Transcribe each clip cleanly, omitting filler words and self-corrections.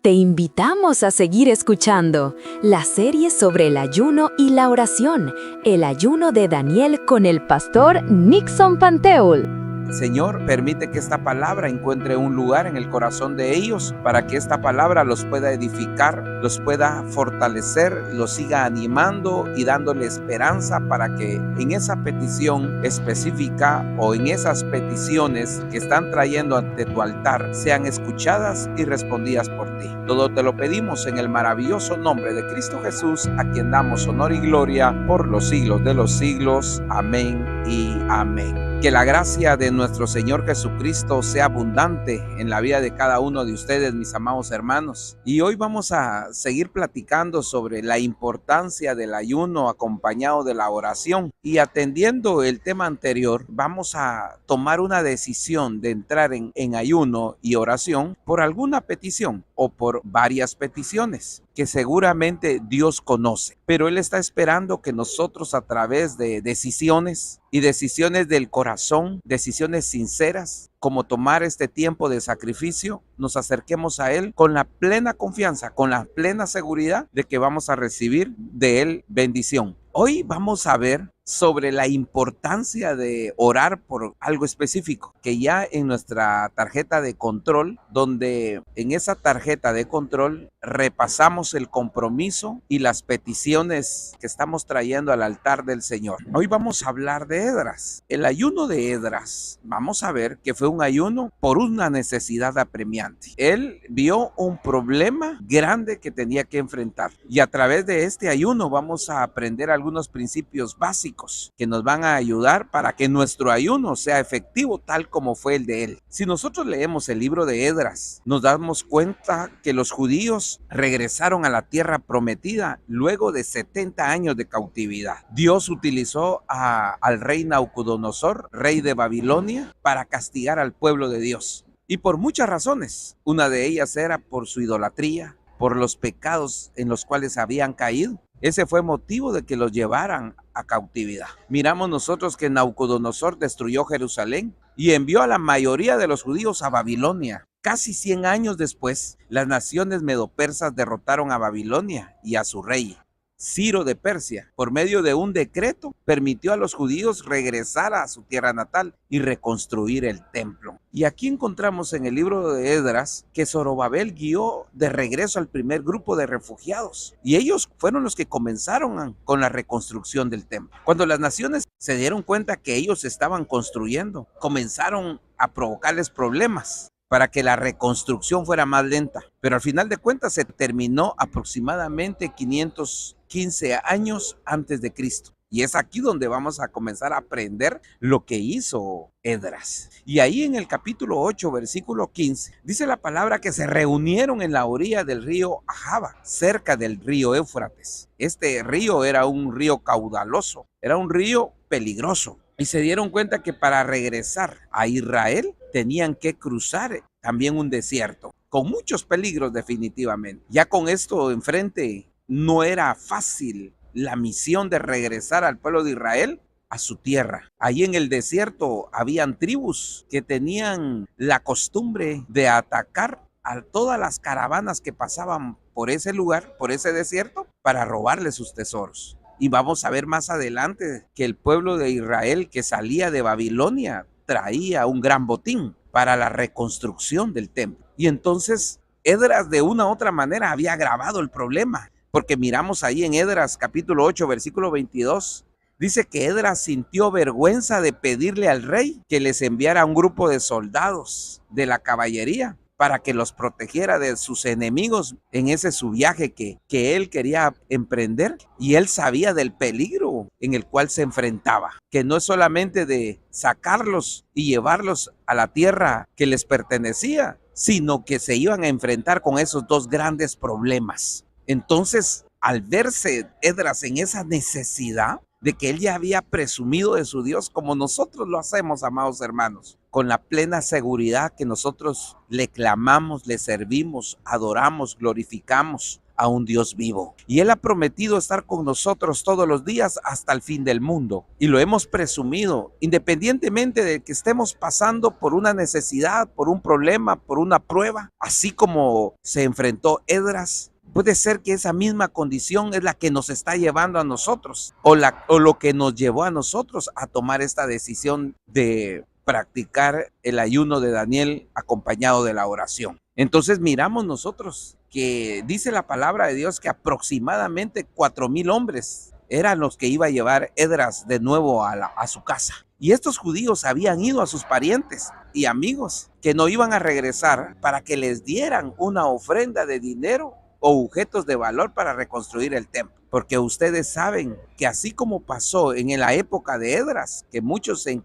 Te invitamos a seguir escuchando la serie sobre el ayuno y la oración, el ayuno de Daniel con el pastor Nixon Panteul. Señor, permite que esta palabra encuentre un lugar en el corazón de ellos para que esta palabra los pueda edificar, los pueda fortalecer, los siga animando y dándole esperanza para que en esa petición específica o en esas peticiones que están trayendo ante tu altar sean escuchadas y respondidas por ti. Todo te lo pedimos en el maravilloso nombre de Cristo Jesús, a quien damos honor y gloria por los siglos de los siglos. Amén y amén. Que la gracia de nuestro Señor Jesucristo sea abundante en la vida de cada uno de ustedes, mis amados hermanos. Y hoy vamos a seguir platicando sobre la importancia del ayuno acompañado de la oración. Y atendiendo el tema anterior, vamos a tomar una decisión de entrar en ayuno y oración por alguna petición o por varias peticiones que seguramente Dios conoce, pero Él está esperando que nosotros, a través de decisiones y decisiones del corazón, decisiones sinceras, como tomar este tiempo de sacrificio, nos acerquemos a Él con la plena confianza, con la plena seguridad de que vamos a recibir de Él bendición. Hoy vamos a ver sobre la importancia de orar por algo específico, que ya en nuestra tarjeta de control, donde en esa tarjeta de control repasamos el compromiso y las peticiones que estamos trayendo al altar del Señor. Hoy vamos a hablar de Esdras. El ayuno de Esdras, vamos a ver que fue un ayuno por una necesidad apremiante. Él vio un problema grande que tenía que enfrentar, y a través de este ayuno vamos a aprender algunos principios básicos que nos van a ayudar para que nuestro ayuno sea efectivo tal como fue el de él. Si nosotros leemos el libro de Esdras, nos damos cuenta que los judíos regresaron a la tierra prometida luego de 70 años de cautividad. Dios utilizó al rey Nabucodonosor, rey de Babilonia, para castigar al pueblo de Dios. Y por muchas razones. Una de ellas era por su idolatría, por los pecados en los cuales habían caído. Ese fue motivo de que los llevaran a cautividad. Miramos nosotros que Nabucodonosor destruyó Jerusalén y envió a la mayoría de los judíos a Babilonia. Casi 100 años después, las naciones medopersas derrotaron a Babilonia y a su rey. Ciro de Persia, por medio de un decreto, permitió a los judíos regresar a su tierra natal y reconstruir el templo. Y aquí encontramos en el libro de Esdras que Zorobabel guió de regreso al primer grupo de refugiados, y ellos fueron los que comenzaron con la reconstrucción del templo. Cuando las naciones se dieron cuenta que ellos estaban construyendo, comenzaron a provocarles problemas para que la reconstrucción fuera más lenta. Pero al final de cuentas se terminó aproximadamente 515 años antes de Cristo. Y es aquí donde vamos a comenzar a aprender lo que hizo Esdras. Y ahí en el capítulo 8, versículo 15, dice la palabra que se reunieron en la orilla del río Ahava, cerca del río Éufrates. Este río era un río caudaloso, era un río peligroso. Y se dieron cuenta que para regresar a Israel tenían que cruzar también un desierto, con muchos peligros definitivamente. Ya con esto enfrente no era fácil la misión de regresar al pueblo de Israel a su tierra. Allí en el desierto habían tribus que tenían la costumbre de atacar a todas las caravanas que pasaban por ese lugar, por ese desierto, para robarle sus tesoros. Y vamos a ver más adelante que el pueblo de Israel que salía de Babilonia traía un gran botín para la reconstrucción del templo. Y entonces Esdras de una u otra manera había agravado el problema, porque miramos ahí en Esdras capítulo 8, versículo 22, dice que Esdras sintió vergüenza de pedirle al rey que les enviara un grupo de soldados de la caballería para que los protegiera de sus enemigos en ese su viaje que él quería emprender. Y él sabía del peligro en el cual se enfrentaba, que no es solamente de sacarlos y llevarlos a la tierra que les pertenecía, sino que se iban a enfrentar con esos dos grandes problemas. Entonces, al verse Esdras en esa necesidad, de que él ya había presumido de su Dios como nosotros lo hacemos, amados hermanos, con la plena seguridad que nosotros le clamamos, le servimos, adoramos, glorificamos a un Dios vivo. Y Él ha prometido estar con nosotros todos los días hasta el fin del mundo. Y lo hemos presumido, independientemente de que estemos pasando por una necesidad, por un problema, por una prueba, así como se enfrentó Esdras. Puede ser que esa misma condición es la que nos está llevando a nosotros, o lo que nos llevó a nosotros a tomar esta decisión de practicar el ayuno de Daniel acompañado de la oración. Entonces miramos nosotros que dice la palabra de Dios que aproximadamente 4,000 hombres eran los que iba a llevar Esdras de nuevo a su casa. Y estos judíos habían ido a sus parientes y amigos que no iban a regresar para que les dieran una ofrenda de dinero o objetos de valor para reconstruir el templo. Porque ustedes saben que así como pasó en la época de Esdras, que muchos se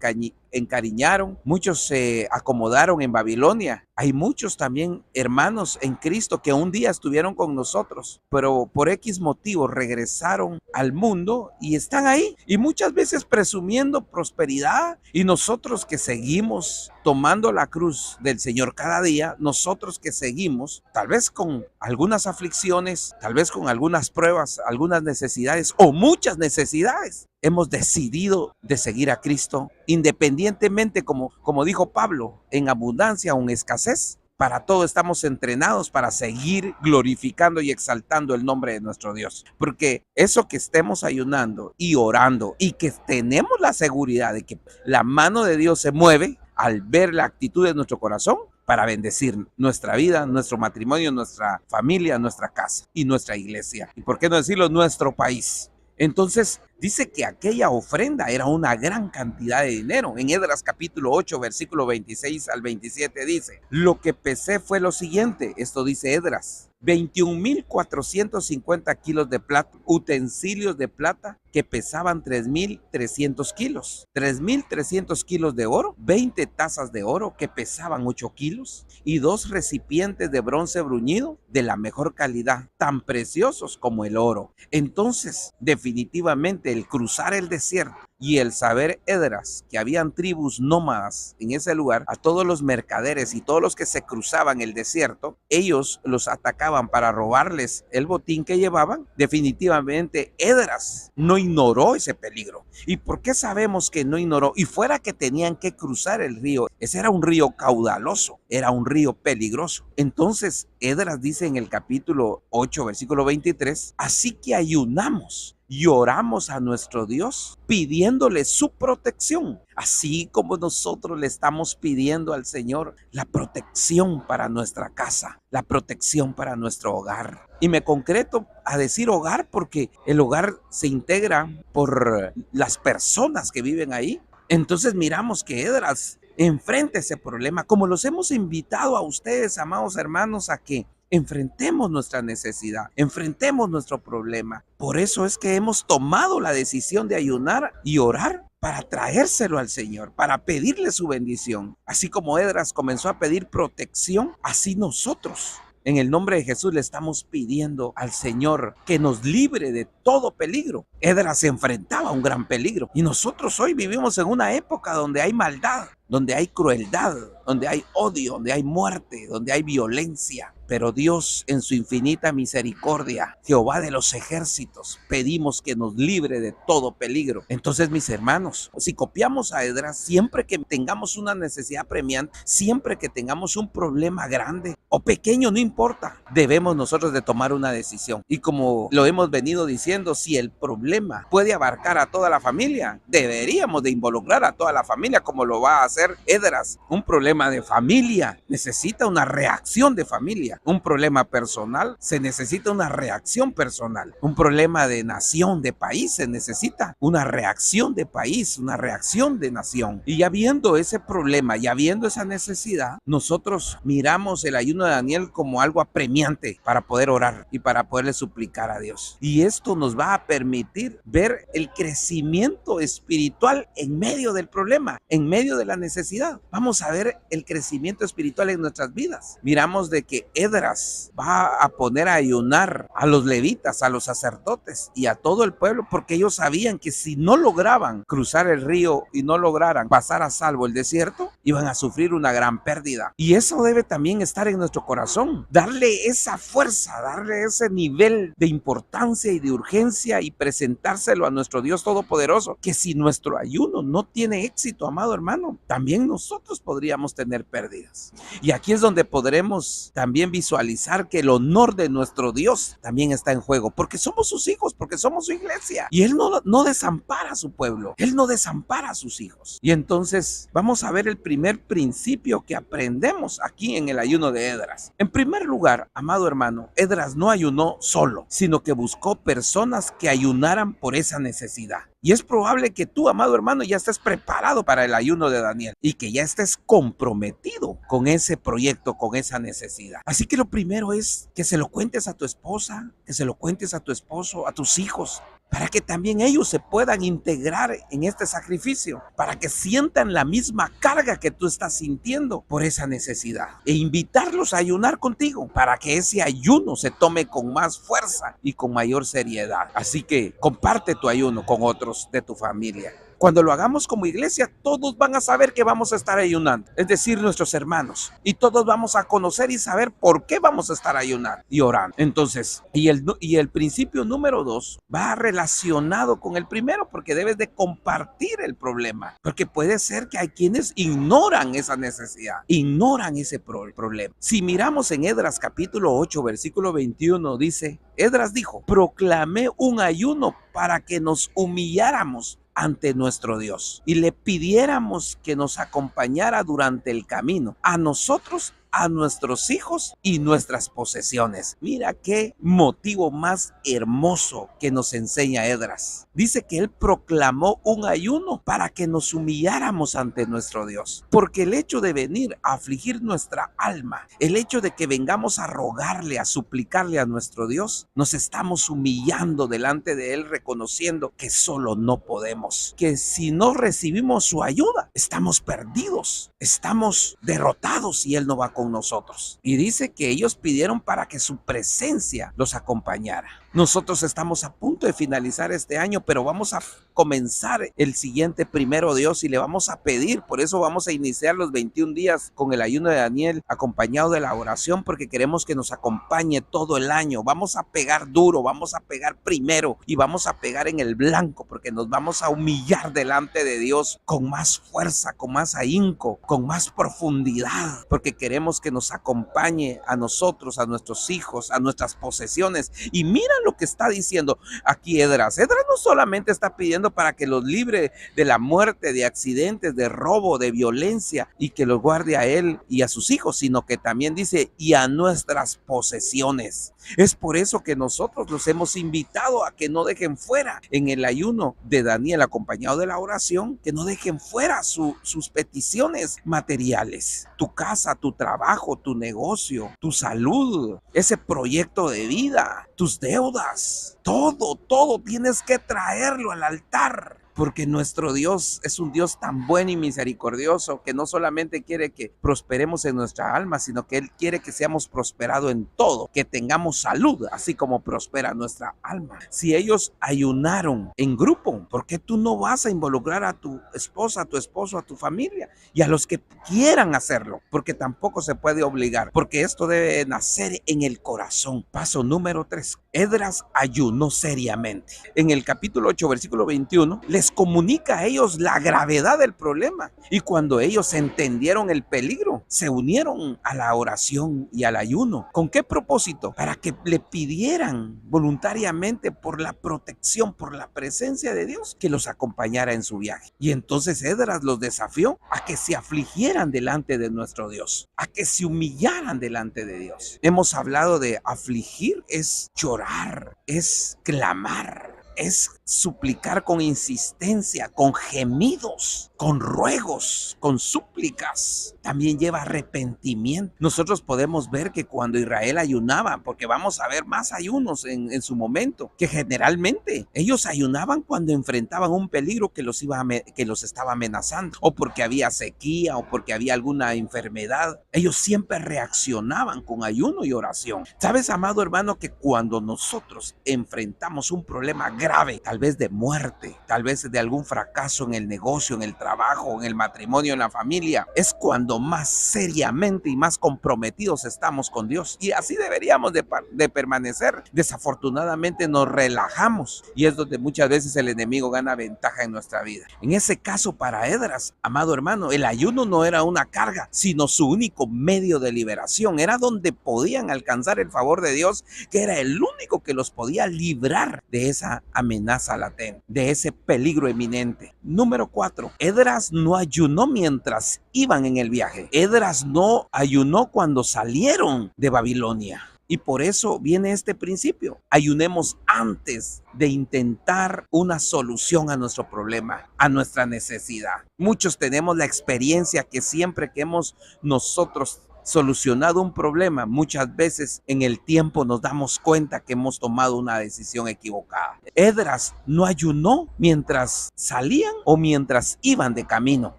encariñaron, muchos se acomodaron en Babilonia, hay muchos también hermanos en Cristo que un día estuvieron con nosotros, pero por X motivo regresaron al mundo y están ahí, y muchas veces presumiendo prosperidad, y nosotros que seguimos tomando la cruz del Señor cada día, nosotros que seguimos, tal vez con algunas aflicciones, tal vez con algunas pruebas, algunas necesidades o muchas necesidades, hemos decidido de seguir a Cristo independientemente, como dijo Pablo, en abundancia o en escasez. Para todo estamos entrenados para seguir glorificando y exaltando el nombre de nuestro Dios. Porque eso que estemos ayunando y orando y que tenemos la seguridad de que la mano de Dios se mueve al ver la actitud de nuestro corazón para bendecir nuestra vida, nuestro matrimonio, nuestra familia, nuestra casa y nuestra iglesia. Y por qué no decirlo, nuestro país. Entonces dice que aquella ofrenda era una gran cantidad de dinero. En Esdras capítulo 8, versículo 26 al 27 dice: lo que pesé fue lo siguiente, esto dice Esdras: 21,450 kilos de plata, utensilios de plata que pesaban 3,300 kilos, 3,300 kilos de oro, 20 tazas de oro que pesaban 8 kilos y 2 recipientes de bronce bruñido de la mejor calidad, tan preciosos como el oro. Entonces, definitivamente el cruzar el desierto y el saber Esdras que habían tribus nómadas en ese lugar, a todos los mercaderes y todos los que se cruzaban el desierto, ellos los atacaban para robarles el botín que llevaban. Definitivamente Esdras no ignoró ese peligro. ¿Y por qué sabemos que no ignoró? Y fuera que tenían que cruzar el río, ese era un río caudaloso, era un río peligroso. Entonces Esdras dice en el capítulo 8, versículo 23, así que ayunamos y oramos a nuestro Dios pidiéndole su protección, así como nosotros le estamos pidiendo al Señor la protección para nuestra casa, la protección para nuestro hogar. Y me concreto a decir hogar porque el hogar se integra por las personas que viven ahí. Entonces miramos que Esdras enfrenta ese problema, como los hemos invitado a ustedes, amados hermanos, a que enfrentemos nuestra necesidad, enfrentemos nuestro problema. Por eso es que hemos tomado la decisión de ayunar y orar para traérselo al Señor, para pedirle su bendición. Así como Esdras comenzó a pedir protección, así nosotros, en el nombre de Jesús, le estamos pidiendo al Señor que nos libre de todo peligro. Esdras se enfrentaba a un gran peligro y nosotros hoy vivimos en una época donde hay maldad, donde hay crueldad, donde hay odio, donde hay muerte, donde hay violencia. Pero Dios, en su infinita misericordia, Jehová de los ejércitos, pedimos que nos libre de todo peligro. Entonces, mis hermanos, si copiamos a Esdras, siempre que tengamos una necesidad premiante, siempre que tengamos un problema grande o pequeño, no importa, debemos nosotros de tomar una decisión. Y como lo hemos venido diciendo, si el problema puede abarcar a toda la familia, deberíamos de involucrar a toda la familia, como lo va a hacer Esdras. Un problema de familia necesita una reacción de familia. Un problema personal se necesita una reacción personal. Un problema de nación, de país, se necesita una reacción de país, una reacción de nación. Y ya viendo ese problema, ya viendo esa necesidad, nosotros miramos el ayuno de Daniel como algo apremiante para poder orar y para poderle suplicar a Dios. Y esto nos va a permitir ver el crecimiento espiritual en medio del problema, en medio de la necesidad. Vamos a ver el crecimiento espiritual en nuestras vidas. Miramos de que Esdras Edras va a poner a ayunar a los levitas, a los sacerdotes y a todo el pueblo, porque ellos sabían que si no lograban cruzar el río y no lograran pasar a salvo el desierto, iban a sufrir una gran pérdida. Y eso debe también estar en nuestro corazón, darle esa fuerza, darle ese nivel de importancia y de urgencia y presentárselo a nuestro Dios Todopoderoso, que si nuestro ayuno no tiene éxito, amado hermano, también nosotros podríamos tener pérdidas. Y aquí es donde podremos también visualizar que el honor de nuestro Dios también está en juego, porque somos sus hijos, porque somos su iglesia, y Él no desampara a su pueblo, Él no desampara a sus hijos. Y entonces vamos a ver el primer principio que aprendemos aquí en el ayuno de Edras. En primer lugar, amado hermano, Edras no ayunó solo, sino que buscó personas que ayunaran por esa necesidad. Y es probable que tú, amado hermano, ya estés preparado para el ayuno de Daniel y que ya estés comprometido con ese proyecto, con esa necesidad. Así que lo primero es que se lo cuentes a tu esposa, que se lo cuentes a tu esposo, a tus hijos, para que también ellos se puedan integrar en este sacrificio, para que sientan la misma carga que tú estás sintiendo por esa necesidad, e invitarlos a ayunar contigo, para que ese ayuno se tome con más fuerza y con mayor seriedad. Así que comparte tu ayuno con otros de tu familia. Cuando lo hagamos como iglesia, todos van a saber que vamos a estar ayunando, es decir, nuestros hermanos, y todos vamos a conocer y saber por qué vamos a estar ayunando y orando. Entonces, y el principio número 2 va relacionado con el primero, porque debes de compartir el problema, porque puede ser que hay quienes ignoran esa necesidad, ignoran ese problema. Si miramos en Edras capítulo 8, versículo 21, dice, Edras dijo, proclamé un ayuno para que nos humilláramos ante nuestro Dios y le pidiéramos que nos acompañara durante el camino, a nosotros, a nuestros hijos y nuestras posesiones. Mira qué motivo más hermoso que nos enseña Edras. Dice que él proclamó un ayuno para que nos humilláramos ante nuestro Dios, porque el hecho de venir a afligir nuestra alma, el hecho de que vengamos a rogarle, a suplicarle a nuestro Dios, nos estamos humillando delante de él, reconociendo que solo no podemos, que si no recibimos su ayuda, estamos perdidos, estamos derrotados y él no va con nosotros. Y dice que ellos pidieron para que su presencia los acompañara. Nosotros estamos a punto de finalizar este año, pero vamos a comenzar el siguiente primero Dios y le vamos a pedir. Por eso vamos a iniciar los 21 días con el ayuno de Daniel, acompañado de la oración, porque queremos que nos acompañe todo el año. Vamos a pegar duro, vamos a pegar primero y vamos a pegar en el blanco, porque nos vamos a humillar delante de Dios con más fuerza, con más ahínco, con más profundidad, porque queremos que nos acompañe a nosotros, a nuestros hijos, a nuestras posesiones. Y mira lo que está diciendo aquí Edras. Edras no solamente está pidiendo para que los libre de la muerte, de accidentes, de robo, de violencia, y que los guarde a él y a sus hijos, sino que también dice, y a nuestras posesiones. Es por eso que nosotros los hemos invitado a que no dejen fuera en el ayuno de Daniel, acompañado de la oración, que no dejen fuera sus peticiones materiales, tu casa, tu trabajo, tu negocio, tu salud, ese proyecto de vida, tus deudas, todo tienes que traerlo al altar. Porque nuestro Dios es un Dios tan bueno y misericordioso que no solamente quiere que prosperemos en nuestra alma, sino que Él quiere que seamos prosperados en todo, que tengamos salud, así como prospera nuestra alma. Si ellos ayunaron en grupo, ¿por qué tú no vas a involucrar a tu esposa, a tu esposo, a tu familia y a los que quieran hacerlo? Porque tampoco se puede obligar, porque esto debe nacer en el corazón. Paso número 3. Edras ayunó seriamente. En el capítulo 8, versículo 21, les comunica a ellos la gravedad del problema. Y cuando ellos entendieron el peligro, se unieron a la oración y al ayuno. ¿Con qué propósito? Para que le pidieran voluntariamente por la protección, por la presencia de Dios, que los acompañara en su viaje. Y entonces Edras los desafió a que se afligieran delante de nuestro Dios, a que se humillaran delante de Dios. Hemos hablado de afligir, es llorar, es clamar, es suplicar con insistencia, con gemidos, con ruegos, con súplicas. También lleva arrepentimiento. Nosotros podemos ver que cuando Israel ayunaba, porque vamos a ver más ayunos en su momento, que generalmente ellos ayunaban cuando enfrentaban un peligro que los estaba amenazando, o porque había sequía, o porque había alguna enfermedad. Ellos siempre reaccionaban con ayuno y oración. ¿Sabes, amado hermano, que cuando nosotros enfrentamos un problema grave, tal vez de muerte, tal vez de algún fracaso en el negocio, en el trabajo, en el matrimonio, en la familia, es cuando más seriamente y más comprometidos estamos con Dios? Y así deberíamos de permanecer. Desafortunadamente nos relajamos y es donde muchas veces el enemigo gana ventaja en nuestra vida. En ese caso, para Esdras, amado hermano, el ayuno no era una carga, sino su único medio de liberación. Era donde podían alcanzar el favor de Dios, que era el único que los podía librar de esa amenaza latente, de ese peligro eminente. Número 4, Esdras no ayunó mientras iban en el viaje. Esdras no ayunó cuando salieron de Babilonia. Y por eso viene este principio: ayunemos antes de intentar una solución a nuestro problema, a nuestra necesidad. Muchos tenemos la experiencia que siempre que hemos nosotros solucionado un problema, muchas veces en el tiempo nos damos cuenta que hemos tomado una decisión equivocada. Esdras no ayunó mientras salían o mientras iban de camino.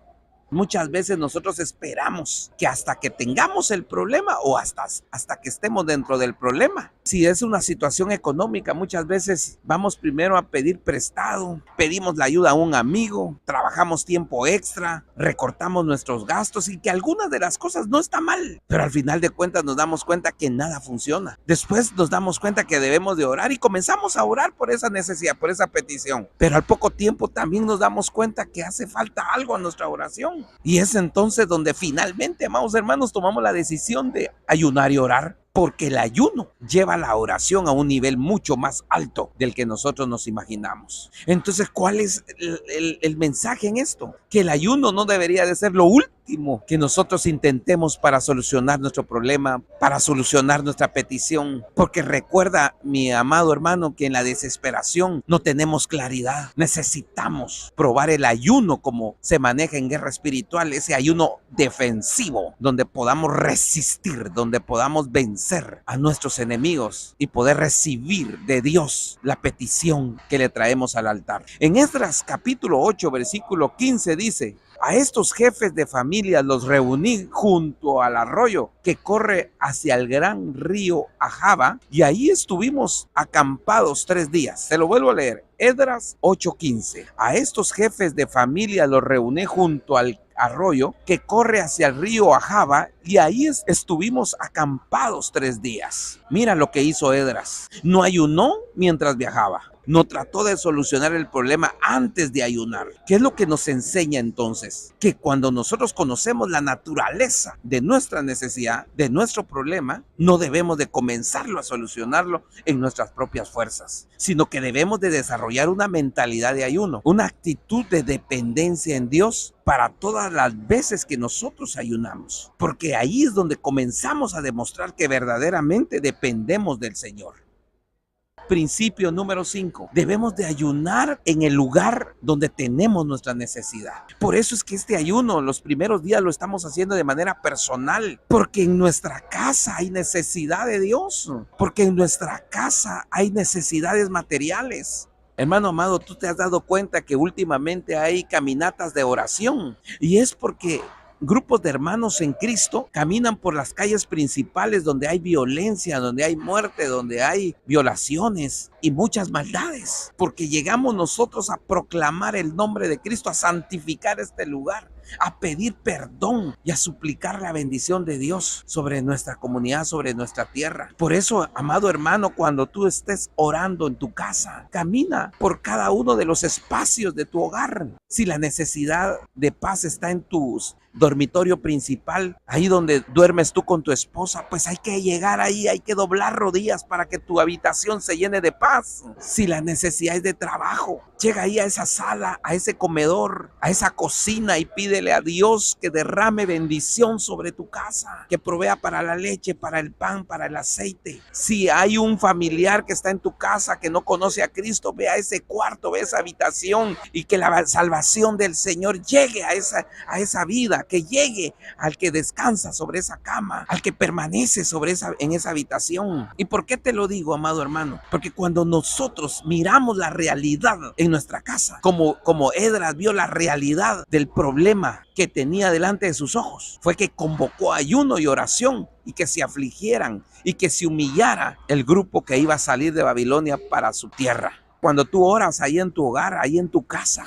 Muchas veces nosotros esperamos que hasta que tengamos el problema o hasta que estemos dentro del problema. Si es una situación económica, muchas veces vamos primero a pedir prestado, pedimos la ayuda a un amigo, trabajamos tiempo extra, recortamos nuestros gastos, y que algunas de las cosas no está mal, pero al final de cuentas nos damos cuenta que nada funciona. Después nos damos cuenta que debemos de orar y comenzamos a orar por esa necesidad, por esa petición, pero al poco tiempo también nos damos cuenta que hace falta algo a nuestra oración. Y es entonces donde finalmente, amados hermanos, tomamos la decisión de ayunar y orar, porque el ayuno lleva la oración a un nivel mucho más alto del que nosotros nos imaginamos. Entonces, ¿cuál es el mensaje en esto? Que el ayuno no debería de ser lo último que nosotros intentemos para solucionar nuestro problema, para solucionar nuestra petición. Porque recuerda, mi amado hermano, que en la desesperación no tenemos claridad. Necesitamos probar el ayuno como se maneja en guerra espiritual, ese ayuno defensivo, donde podamos resistir, donde podamos vencer a nuestros enemigos y poder recibir de Dios la petición que le traemos al altar. En Esdras capítulo 8, versículo 15 dice: a estos jefes de familia los reuní junto al arroyo que corre hacia el gran río Ahava, y ahí estuvimos acampados 3 días. Se lo vuelvo a leer. Esdras 8:15. A estos jefes de familia los reuní junto al arroyo que corre hacia el río Ahava, y ahí estuvimos acampados 3 días. Mira lo que hizo Esdras. No ayunó mientras viajaba. No trató de solucionar el problema antes de ayunar. ¿Qué es lo que nos enseña entonces? Que cuando nosotros conocemos la naturaleza de nuestra necesidad, de nuestro problema, no debemos de comenzarlo a solucionarlo en nuestras propias fuerzas, sino que debemos de desarrollar una mentalidad de ayuno, una actitud de dependencia en Dios para todas las veces que nosotros ayunamos, porque ahí es donde comenzamos a demostrar que verdaderamente dependemos del Señor. Principio número 5. Debemos de ayunar en el lugar donde tenemos nuestra necesidad. Por eso es que este ayuno, los primeros días lo estamos haciendo de manera personal, porque en nuestra casa hay necesidad de Dios, porque en nuestra casa hay necesidades materiales. Hermano amado, tú te has dado cuenta que últimamente hay caminatas de oración, y es porque grupos de hermanos en Cristo caminan por las calles principales donde hay violencia, donde hay muerte, donde hay violaciones y muchas maldades, porque llegamos nosotros a proclamar el nombre de Cristo, a santificar este lugar, a pedir perdón y a suplicar la bendición de Dios sobre nuestra comunidad, sobre nuestra tierra. Por eso, amado hermano, cuando tú estés orando en tu casa, camina por cada uno de los espacios de tu hogar. Si la necesidad de paz está en tus dormitorio principal, ahí donde duermes tú con tu esposa, pues hay que llegar ahí, hay que doblar rodillas para que tu habitación se llene de paz. Si la necesidad es de trabajo, llega ahí a esa sala, a ese comedor, a esa cocina y pídele a Dios que derrame bendición sobre tu casa, que provea para la leche, para el pan, para el aceite. Si hay un familiar que está en tu casa que no conoce a Cristo, ve a ese cuarto, ve a esa habitación y que la salvación del Señor llegue a esa vida, que llegue al que descansa sobre esa cama, al que permanece en esa habitación. ¿Y por qué te lo digo, amado hermano? Porque cuando nosotros miramos la realidad en nuestra casa, como Esdras vio la realidad del problema que tenía delante de sus ojos, fue que convocó ayuno y oración y que se afligieran y que se humillara el grupo que iba a salir de Babilonia para su tierra. Cuando tú oras ahí en tu hogar, ahí en tu casa,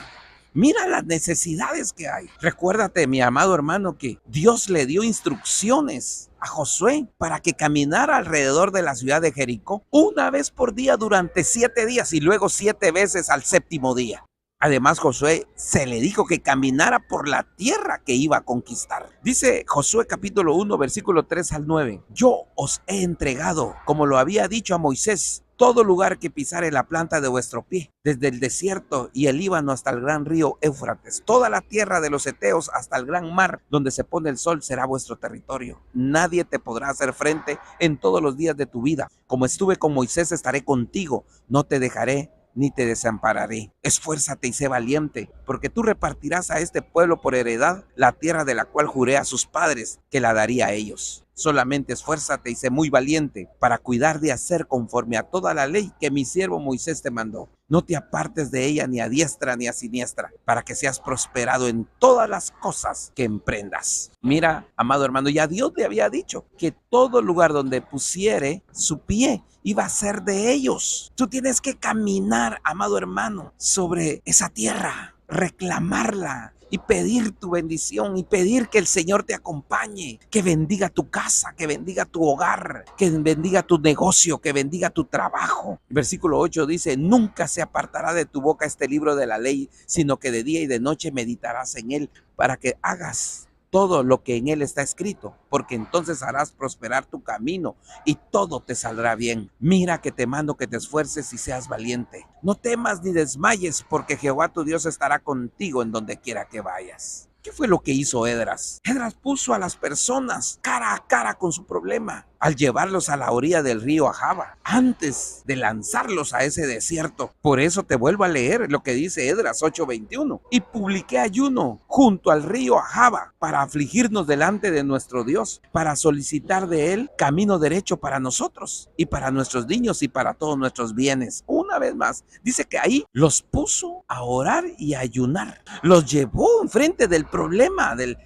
mira las necesidades que hay. Recuérdate, mi amado hermano, que Dios le dio instrucciones a Josué para que caminara alrededor de la ciudad de Jericó una vez por día durante 7 días y luego 7 veces al 7º día. Además, Josué se le dijo que caminara por la tierra que iba a conquistar. Dice Josué capítulo 1, versículo 3 al 9. Yo os he entregado, como lo había dicho a Moisés, todo lugar que pisare la planta de vuestro pie, desde el desierto y el Líbano hasta el gran río Éufrates, toda la tierra de los heteos hasta el gran mar donde se pone el sol será vuestro territorio. Nadie te podrá hacer frente en todos los días de tu vida. Como estuve con Moisés, estaré contigo, no te dejaré ni te desampararé. Esfuérzate y sé valiente, porque tú repartirás a este pueblo por heredad la tierra de la cual juré a sus padres que la daría a ellos. Solamente esfuérzate y sé muy valiente para cuidar de hacer conforme a toda la ley que mi siervo Moisés te mandó. No te apartes de ella ni a diestra ni a siniestra, para que seas prosperado en todas las cosas que emprendas. Mira, amado hermano, ya Dios le había dicho que todo lugar donde pusiere su pie iba a ser de ellos. Tú tienes que caminar, amado hermano, sobre esa tierra, reclamarla y pedir tu bendición y pedir que el Señor te acompañe, que bendiga tu casa, que bendiga tu hogar, que bendiga tu negocio, que bendiga tu trabajo. Versículo 8 dice: nunca se apartará de tu boca este libro de la ley, sino que de día y de noche meditarás en él para que hagas todo lo que en él está escrito, porque entonces harás prosperar tu camino y todo te saldrá bien. Mira que te mando que te esfuerces y seas valiente. No temas ni desmayes, porque Jehová tu Dios estará contigo en donde quiera que vayas. ¿Qué fue lo que hizo Esdras? Esdras puso a las personas cara a cara con su problema al llevarlos a la orilla del río Ahava, antes de lanzarlos a ese desierto. Por eso te vuelvo a leer lo que dice Esdras 8:21. Y publiqué ayuno junto al río Ahava para afligirnos delante de nuestro Dios, para solicitar de él camino derecho para nosotros y para nuestros niños y para todos nuestros bienes. Una vez más, dice que ahí los puso a orar y a ayunar. Los llevó enfrente del problema de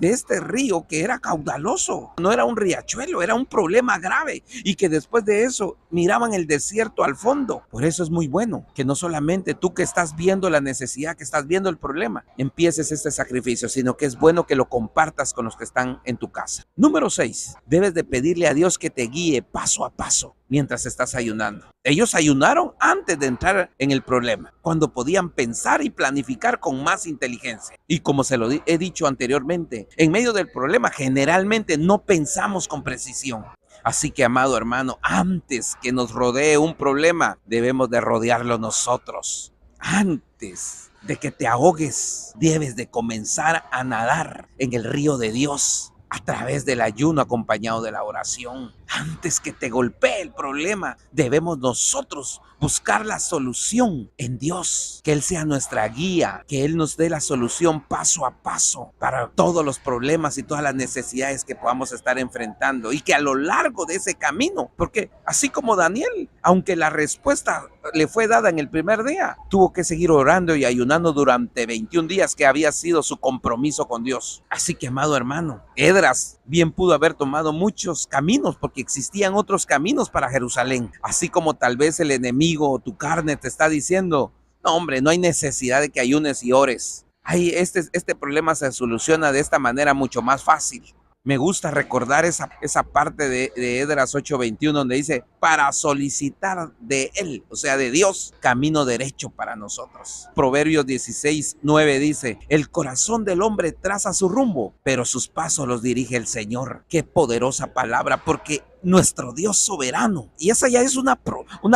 este río que era caudaloso. No era un riachuelo, era un problema grave, y que después de eso miraban el desierto al fondo. Por eso es muy bueno que no solamente tú que estás viendo la necesidad, que estás viendo el problema, empieces este sacrificio, sino que es bueno que lo compartas con los que están en tu casa. Número 6, debes de pedirle a Dios que te guíe paso a paso mientras estás ayunando. Ellos ayunaron antes de entrar en el problema, cuando podían pensar y planificar con más inteligencia. Y como se lo he dicho anteriormente, en medio del problema generalmente no pensamos con precisión. Así que, amado hermano, antes que nos rodee un problema, debemos de rodearlo nosotros. Antes de que te ahogues, debes de comenzar a nadar en el río de Dios a través del ayuno acompañado de la oración. Antes que te golpee el problema, debemos nosotros buscar la solución en Dios, que Él sea nuestra guía, que Él nos dé la solución paso a paso para todos los problemas y todas las necesidades que podamos estar enfrentando, y que a lo largo de ese camino, porque así como Daniel, aunque la respuesta le fue dada en el primer día, tuvo que seguir orando y ayunando durante 21 días, que había sido su compromiso con Dios. Así que, amado hermano, Esdras bien pudo haber tomado muchos caminos, porque existían otros caminos para Jerusalén, así como tal vez el enemigo o tu carne te está diciendo: no, hombre, no hay necesidad de que ayunes y ores. Este problema se soluciona de esta manera mucho más fácil. Me gusta recordar esa parte de Esdras 8:21 donde dice, para solicitar de Él, o sea, de Dios, camino derecho para nosotros. Proverbios 16:9 dice, el corazón del hombre traza su rumbo, pero sus pasos los dirige el Señor. Qué poderosa palabra, porque nuestro Dios soberano, y esa ya es una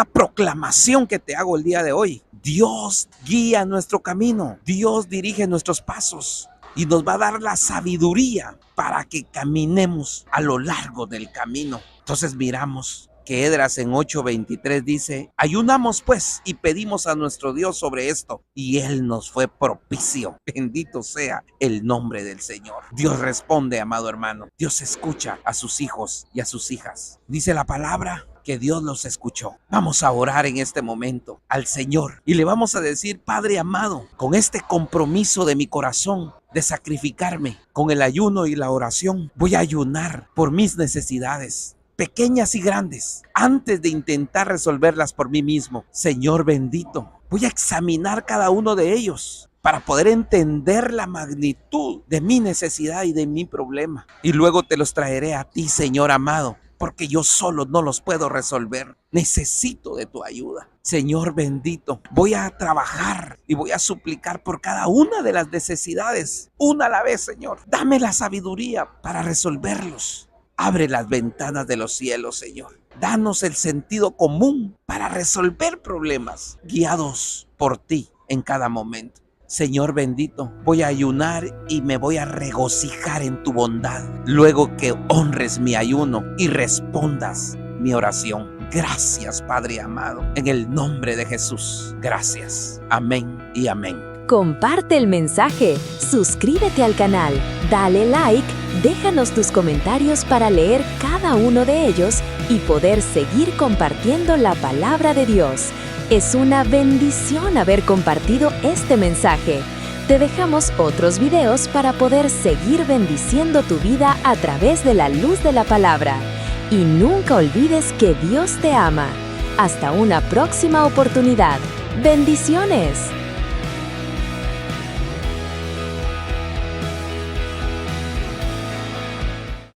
proclamación que te hago el día de hoy. Dios guía nuestro camino, Dios dirige nuestros pasos. Y nos va a dar la sabiduría para que caminemos a lo largo del camino. Entonces miramos que Esdras en 8:23 dice, ayunamos pues y pedimos a nuestro Dios sobre esto, y Él nos fue propicio. Bendito sea el nombre del Señor. Dios responde, amado hermano. Dios escucha a sus hijos y a sus hijas. Dice la palabra que Dios los escuchó. Vamos a orar en este momento al Señor y le vamos a decir, Padre amado, con este compromiso de mi corazón de sacrificarme con el ayuno y la oración, voy a ayunar por mis necesidades, pequeñas y grandes, antes de intentar resolverlas por mí mismo. Señor bendito, voy a examinar cada uno de ellos para poder entender la magnitud de mi necesidad y de mi problema. Y luego te los traeré a ti, Señor amado, porque yo solo no los puedo resolver. Necesito de tu ayuda. Señor bendito, voy a trabajar y voy a suplicar por cada una de las necesidades, una a la vez, Señor. Dame la sabiduría para resolverlos. Abre las ventanas de los cielos, Señor. Danos el sentido común para resolver problemas, guiados por ti en cada momento. Señor bendito, voy a ayunar y me voy a regocijar en tu bondad, luego que honres mi ayuno y respondas mi oración. Gracias, Padre amado, en el nombre de Jesús. Gracias. Amén y amén. Comparte el mensaje, suscríbete al canal, dale like, déjanos tus comentarios para leer cada uno de ellos y poder seguir compartiendo la palabra de Dios. Es una bendición haber compartido este mensaje. Te dejamos otros videos para poder seguir bendiciendo tu vida a través de la luz de la palabra. Y nunca olvides que Dios te ama. Hasta una próxima oportunidad. ¡Bendiciones!